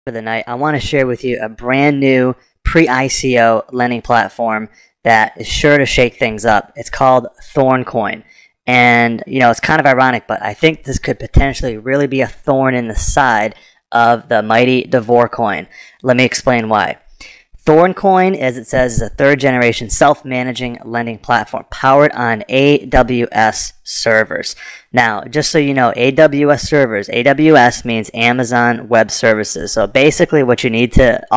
For the night, I want to share with you a brand new pre-ICO lending platform that is sure to shake things up. It's called Thorn Coin. And, it's kind of ironic, but I think this could potentially really be a thorn in the side of the mighty Devore coin. Let me explain why. Thorn Coin, as it says, is a third-generation self-managing lending platform powered on AWS servers. Now, just so you know, AWS servers, AWS means Amazon Web Services. So basically all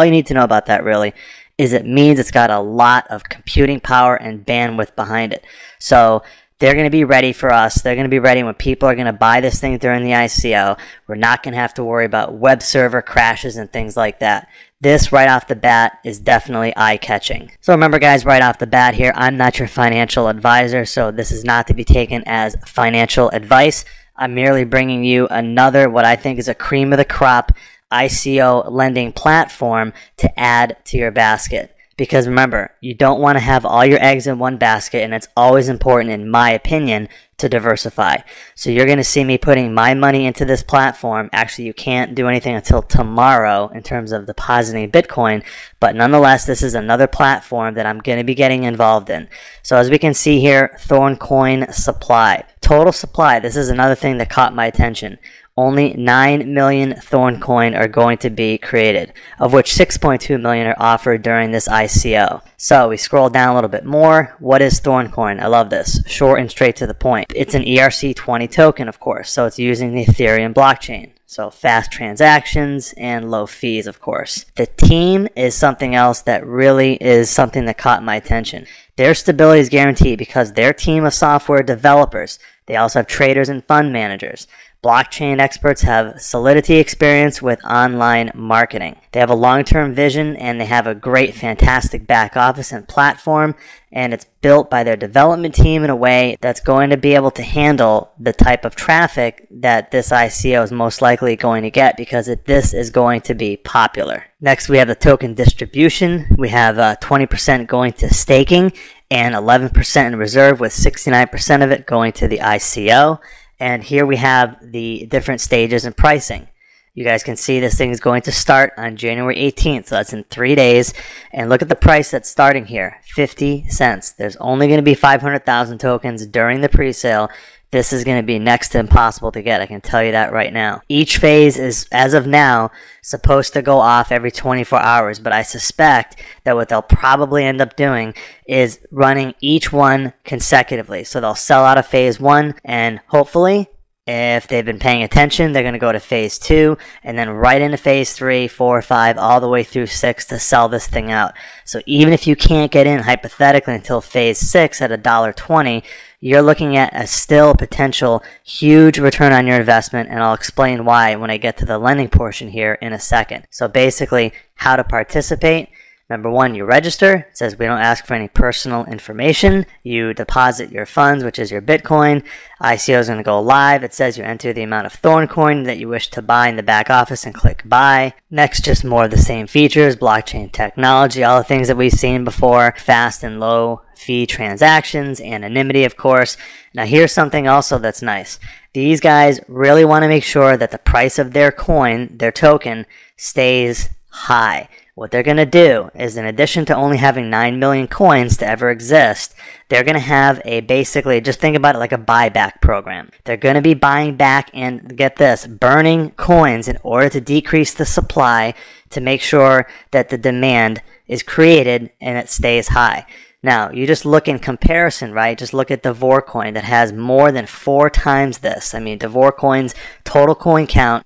you need to know about that really is it means it's got a lot of computing power and bandwidth behind it. So they're going to be ready for us. They're going to be ready when people are going to buy this thing during the ICO. We're not going to have to worry about web server crashes and things like that. This right off the bat is definitely eye-catching. So remember guys, right off the bat here, I'm not your financial advisor, so this is not to be taken as financial advice. I'm merely bringing you another, what I think is a cream of the crop ICO lending platform to add to your basket. Because remember, you don't want to have all your eggs in one basket, and it's always important, in my opinion, to diversify. So you're going to see me putting my money into this platform. Actually, you can't do anything until tomorrow in terms of depositing Bitcoin, but nonetheless, this is another platform that I'm going to be getting involved in. So as we can see here, Thorn Coin supply. Total supply, this is another thing that caught my attention. Only 9 million Thorn Coin are going to be created, of which 6.2 million are offered during this ICO. So we scroll down a little bit more. What is Thorn Coin? I love this. Short and straight to the point. It's an ERC20 token, of course, so it's using the Ethereum blockchain. So fast transactions and low fees, of course. The team is something else that really is something that caught my attention. Their stability is guaranteed because their team of software developers, they also have traders and fund managers. Blockchain experts have solidity experience with online marketing. They have a long-term vision and they have a great, fantastic back office and platform, and it's built by their development team in a way that's going to be able to handle the type of traffic that this ICO is most likely going to get, because this is going to be popular. Next, we have the token distribution. We have 20% going to staking and 11% in reserve, with 69% of it going to the ICO. And here we have the different stages and pricing. You guys can see this thing is going to start on January 18th, so that's in 3 days. And look at the price that's starting here, 50 cents. There's only going to be 500,000 tokens during the pre-sale. This is going to be next to impossible to get, I can tell you that right now. Each phase is, as of now, supposed to go off every 24 hours, but I suspect that what they'll probably end up doing is running each one consecutively. So they'll sell out of phase 1, and hopefully, if they've been paying attention, they're going to go to phase 2, and then right into phase 3, 4, 5, all the way through 6 to sell this thing out. So even if you can't get in, hypothetically, until phase 6 at $1.20, you're looking at a still potential huge return on your investment, and I'll explain why when I get to the lending portion here in a second. So basically, how to participate. Number 1, you register. It says we don't ask for any personal information. You deposit your funds, which is your Bitcoin. ICO is going to go live. It says you enter the amount of Thorn Coin that you wish to buy in the back office and click buy. Next, just more of the same features, blockchain technology, all the things that we've seen before, fast and low fee transactions, anonymity, of course. Now here's something also that's nice. These guys really want to make sure that the price of their coin, their token, stays high. What they're going to do is, in addition to only having 9 million coins to ever exist, they're going to have a basically, just think about it like a buyback program. They're going to be buying back and, get this, burning coins in order to decrease the supply to make sure that the demand is created and it stays high. Now, you just look in comparison, right? Just look at Devore coin that has more than 4 times this. I mean, Devore coin's total coin count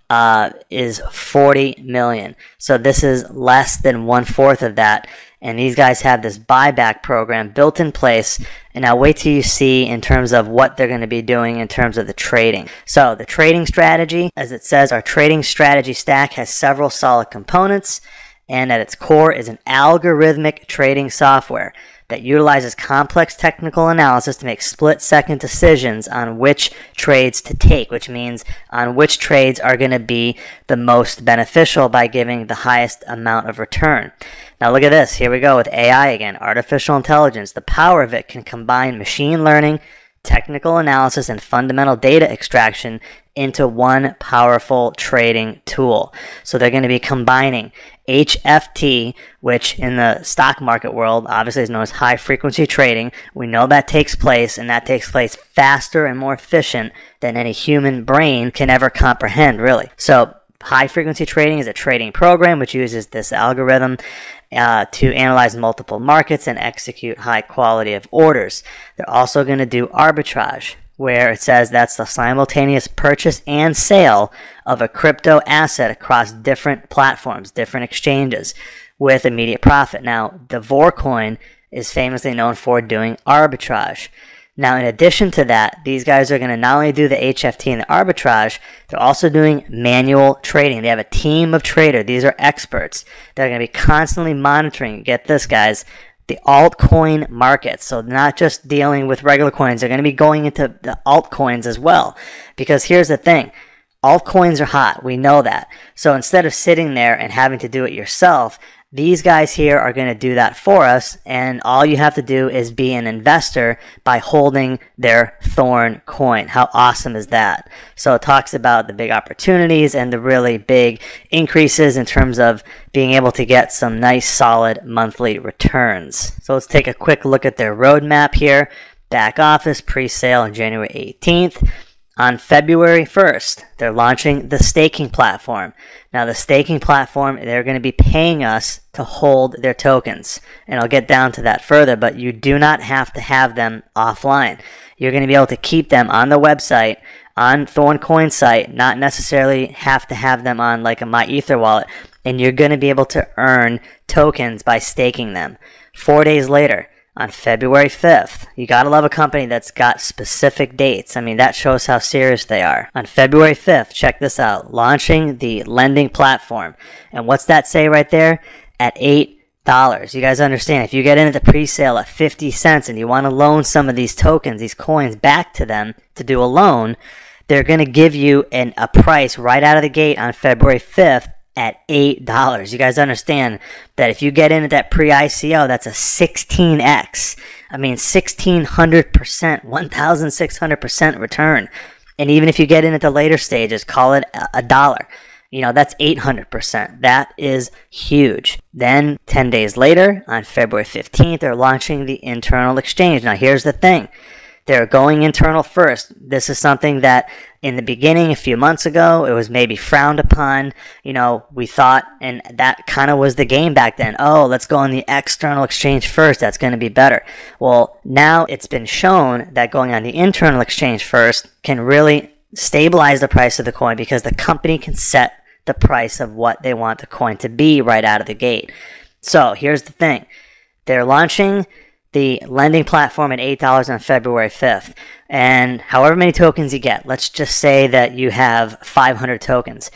is 40 million. So this is less than 1/4 of that. And these guys have this buyback program built in place. And now wait till you see in terms of what they're going to be doing in terms of the trading. So the trading strategy, as it says, our trading strategy stack has several solid components. And at its core is an algorithmic trading software that utilizes complex technical analysis to make split-second decisions on which trades to take, which means on which trades are going to be the most beneficial by giving the highest amount of return. Now look at this. Here we go with AI again, artificial intelligence. The power of it can combine machine learning, technical analysis and fundamental data extraction into one powerful trading tool. So they're going to be combining HFT, which in the stock market world obviously is known as high frequency trading. We know that takes place, and that takes place faster and more efficient than any human brain can ever comprehend, really. So high frequency trading is a trading program which uses this algorithm to analyze multiple markets and execute high quality of orders. They're also going to do arbitrage, where it says that's the simultaneous purchase and sale of a crypto asset across different platforms, different exchanges, with immediate profit. Now, the Thorn is famously known for doing arbitrage. Now, in addition to that, these guys are going to not only do the HFT and the arbitrage, they're also doing manual trading. They have a team of traders. These are experts. They're going to be constantly monitoring, get this, guys, the altcoin market. So not just dealing with regular coins, they're going to be going into the altcoins as well. Because here's the thing, altcoins are hot. We know that. So instead of sitting there and having to do it yourself, these guys here are going to do that for us, and all you have to do is be an investor by holding their Thorn coin. How awesome is that? So it talks about the big opportunities and the really big increases in terms of being able to get some nice solid monthly returns. So let's take a quick look at their roadmap here. Back office pre-sale on January 18th. On February 1st, they're launching the staking platform. Now, the staking platform, they're going to be paying us to hold their tokens. And I'll get down to that further, but you do not have to have them offline. You're going to be able to keep them on the website, on Thorn Coin site, not necessarily have to have them on like a MyEther wallet. And you're going to be able to earn tokens by staking them. 4 days later, on February 5th, you gotta love a company that's got specific dates. I mean, that shows how serious they are. On February 5th, check this out, launching the lending platform. And what's that say right there? At $8. You guys understand, if you get into the pre-sale at 50 cents and you want to loan some of these tokens, these coins back to them to do a loan, they're going to give you a price right out of the gate on February 5th at $8. You guys understand that if you get in at that pre-ICO, that's a 16x. I mean, 1,600%, 1,600% return. And even if you get in at the later stages, call it a dollar. You know, that's 800%. That is huge. Then 10 days later, on February 15th, they're launching the internal exchange. Now, here's the thing. They're going internal first. This is something that in the beginning, a few months ago, it was maybe frowned upon. You know, we thought, and that kind of was the game back then. Oh, let's go on the external exchange first. That's going to be better. Well, now it's been shown that going on the internal exchange first can really stabilize the price of the coin because the company can set the price of what they want the coin to be right out of the gate. So here's the thing. They're launching the lending platform at $8 on February 5th. And however many tokens you get, let's just say that you have 500 tokens.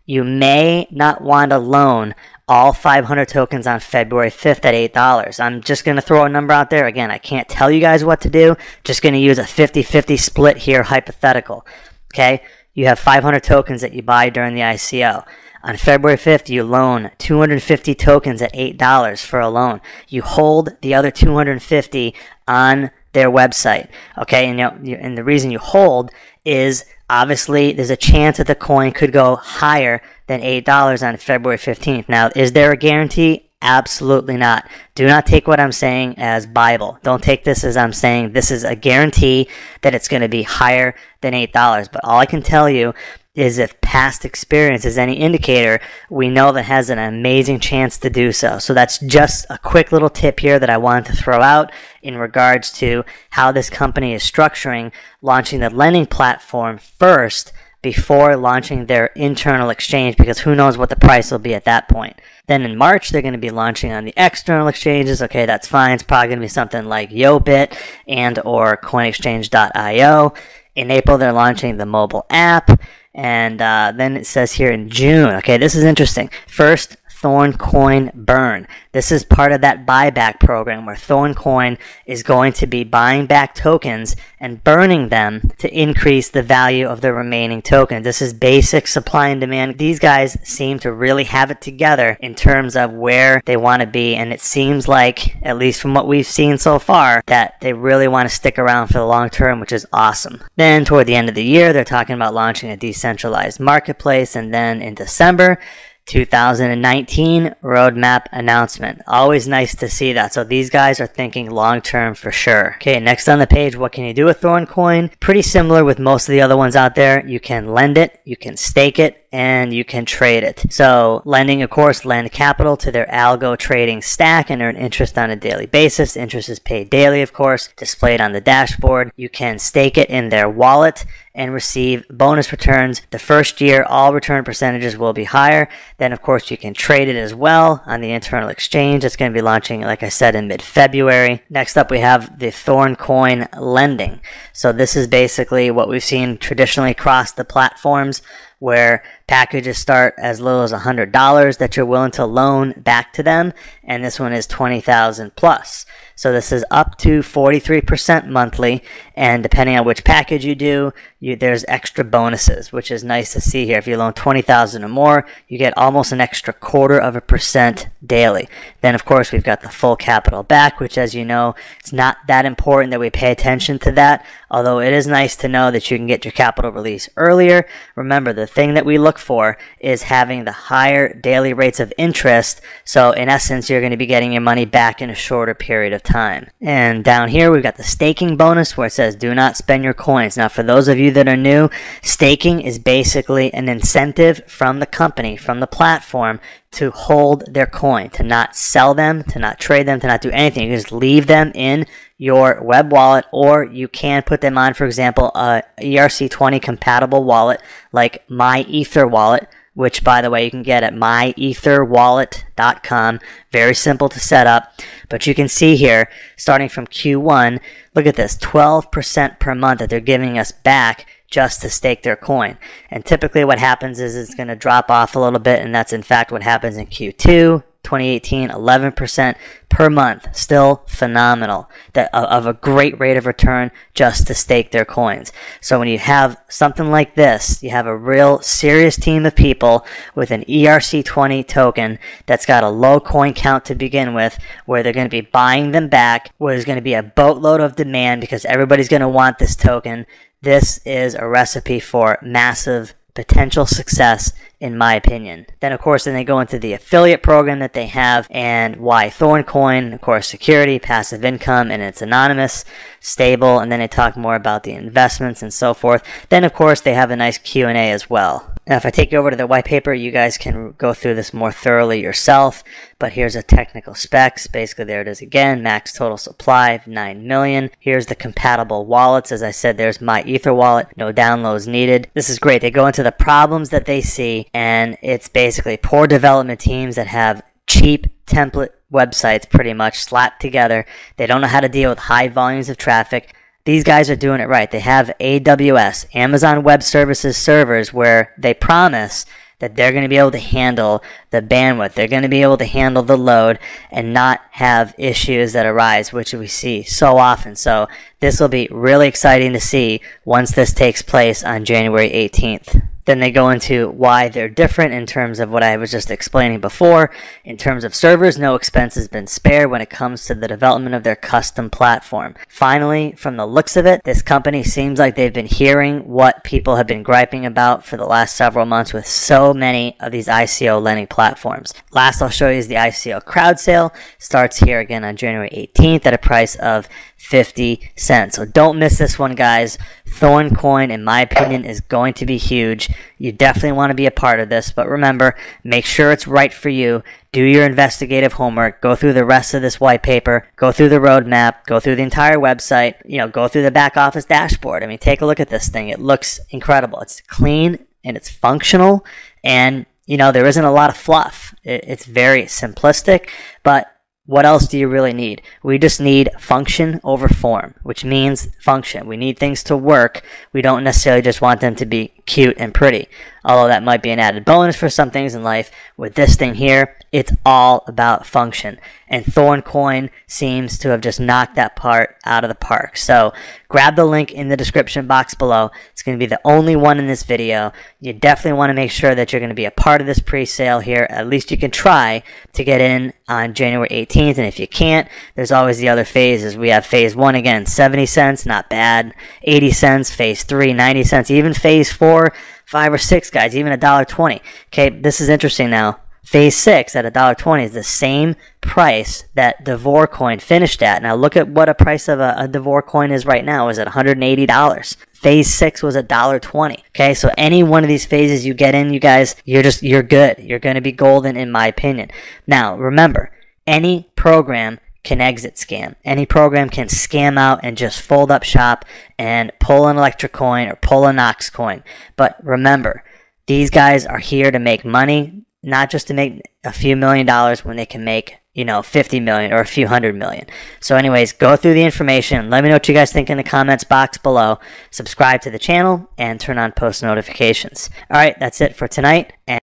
You may not want to loan all 500 tokens on February 5th at $8. I'm just going to throw a number out there. Again, I can't tell you guys what to do. Just going to use a 50-50 split here, hypothetical. Okay? You have 500 tokens that you buy during the ICO. On February 5th, you loan 250 tokens at $8 for a loan. You hold the other 250 on their website. Okay, and the reason you hold is obviously there's a chance that the coin could go higher than $8 on February 15th. Now, is there a guarantee? Absolutely not. Do not take what I'm saying as Bible. Don't take this as I'm saying this is a guarantee that it's going to be higher than $8. But all I can tell you is if past experience is any indicator, we know that has an amazing chance to do so. So that's just a quick little tip here that I wanted to throw out in regards to how this company is structuring launching the lending platform first before launching their internal exchange, because who knows what the price will be at that point. Then in March, they're going to be launching on the external exchanges. Okay, that's fine. It's probably going to be something like YoBit and or coinexchange.io. In April, they're launching the mobile app. And then it says here in June, okay, this is interesting. First, Thorn Coin burn. This is part of that buyback program where Thorn Coin is going to be buying back tokens and burning them to increase the value of the remaining tokens. This is basic supply and demand. These guys seem to really have it together in terms of where they want to be, and it seems like, at least from what we've seen so far, that they really want to stick around for the long term, which is awesome. Then toward the end of the year, they're talking about launching a decentralized marketplace, and then in December 2019 roadmap announcement. Always nice to see that. So these guys are thinking long term for sure. Okay, next on the page, what can you do with Thorn Coin? Pretty similar with most of the other ones out there. You can lend it, you can stake it, and you can trade it. So lending, of course, lend capital to their algo trading stack and earn interest on a daily basis. Interest is paid daily, of course, displayed on the dashboard. You can stake it in their wallet and receive bonus returns. The first year, all return percentages will be higher. Then, of course, you can trade it as well on the internal exchange. It's going to be launching, like I said, in mid-February. Next up, we have the Thorn Coin lending. So this is basically what we've seen traditionally across the platforms, where packages start as little as $100 that you're willing to loan back to them, and this one is $20,000 plus. So this is up to 43% monthly, and depending on which package you do, there's extra bonuses, which is nice to see here. If you loan $20,000 or more, you get almost an extra 0.25% daily. Then, of course, we've got the full capital back, which, as you know, it's not that important that we pay attention to that, although it is nice to know that you can get your capital release earlier. Remember, the thing that we look for is having the higher daily rates of interest, so in essence, you're going to be getting your money back in a shorter period of time. And down here, we've got the staking bonus where it says, do not spend your coins. Now, for those of you that are new, staking is basically an incentive from the company, from the platform, to hold their coin, to not sell them, to not trade them, to not do anything. You can just leave them in your web wallet, or you can put them on, for example, a ERC20 compatible wallet like My Ether wallet, which, by the way, you can get at myetherwallet.com. Very simple to set up. But you can see here, starting from Q1, look at this, 12% per month that they're giving us back just to stake their coin. And typically what happens is it's going to drop off a little bit, and that's in fact what happens in Q2 2018, 11% per month. Still phenomenal. Of a great rate of return just to stake their coins. So when you have something like this, you have a real serious team of people with an ERC20 token that's got a low coin count to begin with, where they're going to be buying them back, where there's going to be a boatload of demand because everybody's going to want this token. This is a recipe for massive potential success, in my opinion. Then, of course, then they go into the affiliate program that they have and why Thorn Coin, of course, security, passive income, and it's anonymous, stable, and then they talk more about the investments and so forth. Then, of course, they have a nice Q&A as well. Now, if I take you over to the white paper, you guys can go through this more thoroughly yourself, but here's a technical specs. Basically, there it is again, max total supply of 9 million. Here's the compatible wallets. As I said, there's My Ether wallet, no downloads needed. This is great. They go into the problems that they see, and it's basically poor development teams that have cheap template websites pretty much slapped together. They don't know how to deal with high volumes of traffic. These guys are doing it right. They have AWS, Amazon Web Services servers, where they promise that they're going to be able to handle the bandwidth. They're going to be able to handle the load and not have issues that arise, which we see so often. So this will be really exciting to see once this takes place on January 18th. Then they go into why they're different in terms of what I was just explaining before. In terms of servers, no expense has been spared when it comes to the development of their custom platform. Finally, from the looks of it, this company seems like they've been hearing what people have been griping about for the last several months with so many of these ICO lending platforms. Last I'll show you is the ICO crowd sale. Starts here again on January 18th at a price of 50 cents. So don't miss this one, guys. Thorn Coin, in my opinion, is going to be huge. You definitely want to be a part of this, but remember, make sure it's right for you. Do your investigative homework. Go through the rest of this white paper. Go through the roadmap. Go through the entire website. Go through the back office dashboard. I mean, take a look at this thing. It looks incredible. It's clean and it's functional, and there isn't a lot of fluff. It's very simplistic, but what else do you really need? We just need function over form, which means function. We need things to work. We don't necessarily just want them to be cute and pretty. although that might be an added bonus for some things in life. With this thing here, it's all about function. And Thorn Coin seems to have just knocked that part out of the park. So grab the link in the description box below. It's going to be the only one in this video. You definitely want to make sure that you're going to be a part of this pre-sale here. At least you can try to get in on January 18th. And if you can't, there's always the other phases. We have phase 1 again, 70 cents, not bad. 80 cents, phase 3, 90 cents, even phase 4, 5 or 6, guys, even $1.20. Okay, this is interesting now. Phase 6 at $1.20 is the same price that Devore coin finished at. Now look at what a price of a Devore coin is right now. Is at $180. Phase 6 was $1.20. Okay, so any one of these phases you get in, you guys, you're good. You're going to be golden in my opinion. Now remember, any program can exit scam. Any program can scam out and just fold up shop and pull an electric coin or pull a Knox coin. But remember, these guys are here to make money, not just to make a few $1,000,000 when they can make, 50 million or a few $100 million. So anyways, go through the information. Let me know what you guys think in the comments box below. Subscribe to the channel and turn on post notifications. All right, that's it for tonight. And